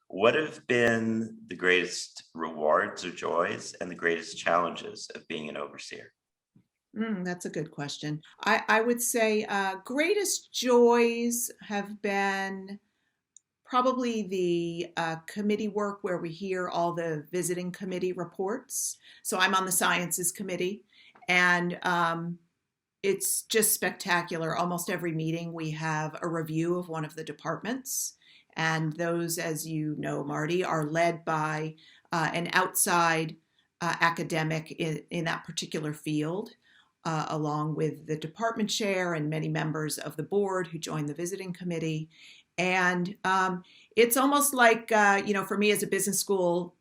What have been the greatest rewards or joys and the greatest challenges of being an overseer? That's a good question. I would say greatest joys have been probably the committee work where we hear all the visiting committee reports. So I'm on the sciences committee, and it's just spectacular. Almost every meeting we have a review of one of the departments. And those, as you know, Marty, are led by an outside academic in that particular field, along with the department chair and many members of the board who join the visiting committee. And it's almost like, for me as a business school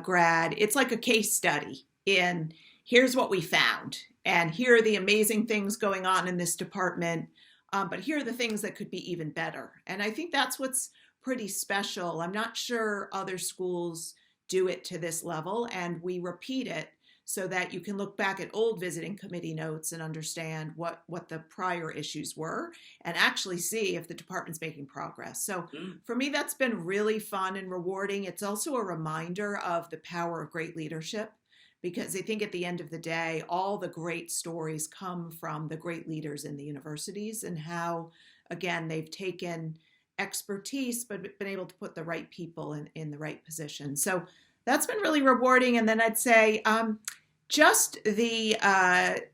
grad, it's like a case study in here's what we found, and here are the amazing things going on in this department, but here are the things that could be even better. And I think that's what's pretty special. I'm not sure other schools do it to this level, and we repeat it so that you can look back at old visiting committee notes and understand what the prior issues were and actually see if the department's making progress. So Mm. for me, that's been really fun and rewarding. It's also a reminder of the power of great leadership, because I think at the end of the day, all the great stories come from the great leaders in the universities and how, again, they've taken expertise but been able to put the right people in the right position. So that's been really rewarding. And then I'd say just the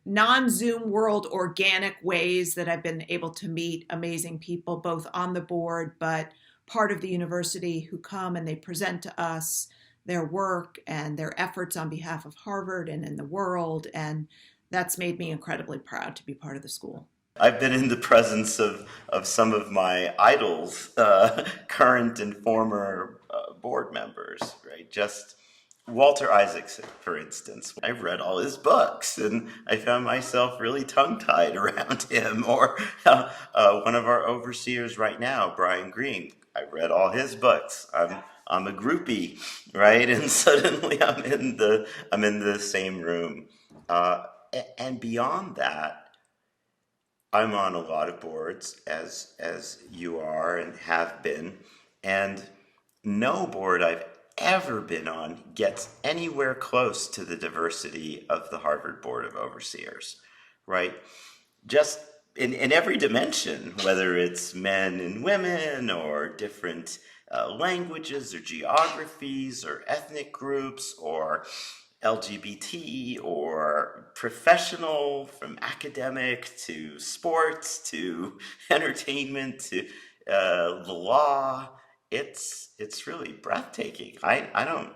non-Zoom world, organic ways that I've been able to meet amazing people, both on the board, but part of the university, who come and they present to us their work and their efforts on behalf of Harvard and in the world. And that's made me incredibly proud to be part of the school. I've been in the presence of some of my idols, current and former board members, right? Just Walter Isaacson, for instance. I've read all his books and I found myself really tongue-tied around him. Or one of our overseers right now, Brian Green. I read all his books. I'm a groupie, right? And suddenly I'm in the same room. And beyond that, I'm on a lot of boards, as you are and have been, and no board I've ever been on gets anywhere close to the diversity of the Harvard Board of Overseers, right? Just in every dimension, whether it's men and women or different languages or geographies or ethnic groups or LGBT or professional, from academic to sports to entertainment to the law. It's really breathtaking. I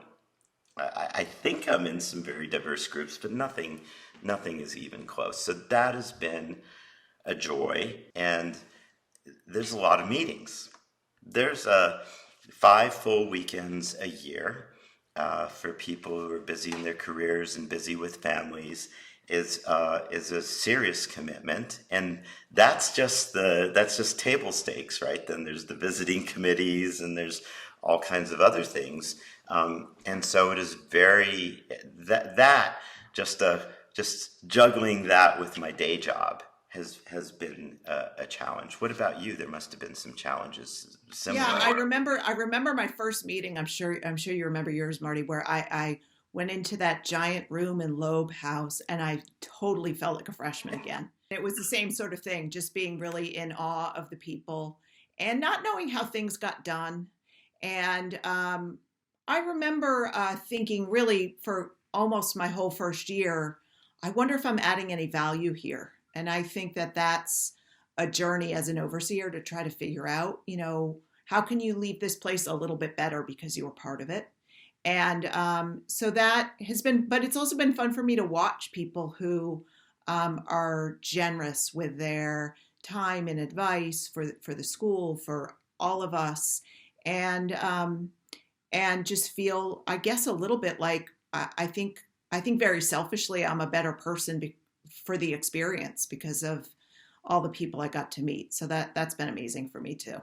think I'm in some very diverse groups, but nothing is even close. So that has been a joy, and there's a lot of meetings. There's 5 full weekends a year for people who are busy in their careers and busy with families is a serious commitment, and that's just table stakes, right? Then there's the visiting committees, and there's all kinds of other things, and so it is very that just juggling that with my day job has been a challenge. What about you? There must have been some challenges Yeah, similar. I remember my first meeting. I'm sure you remember yours, Marty, where I went into that giant room in Loeb House and I totally felt like a freshman again. It was the same sort of thing, just being really in awe of the people and not knowing how things got done. And I remember thinking, really, for almost my whole first year, I wonder if I'm adding any value here. And I think that that's a journey as an overseer to try to figure out, how can you leave this place a little bit better because you were part of it? And so that has been, but it's also been fun for me to watch people who are generous with their time and advice for the school, for all of us, and just feel, I guess, a little bit like I think very selfishly I'm a better person for the experience because of all the people I got to meet. So that's been amazing for me too.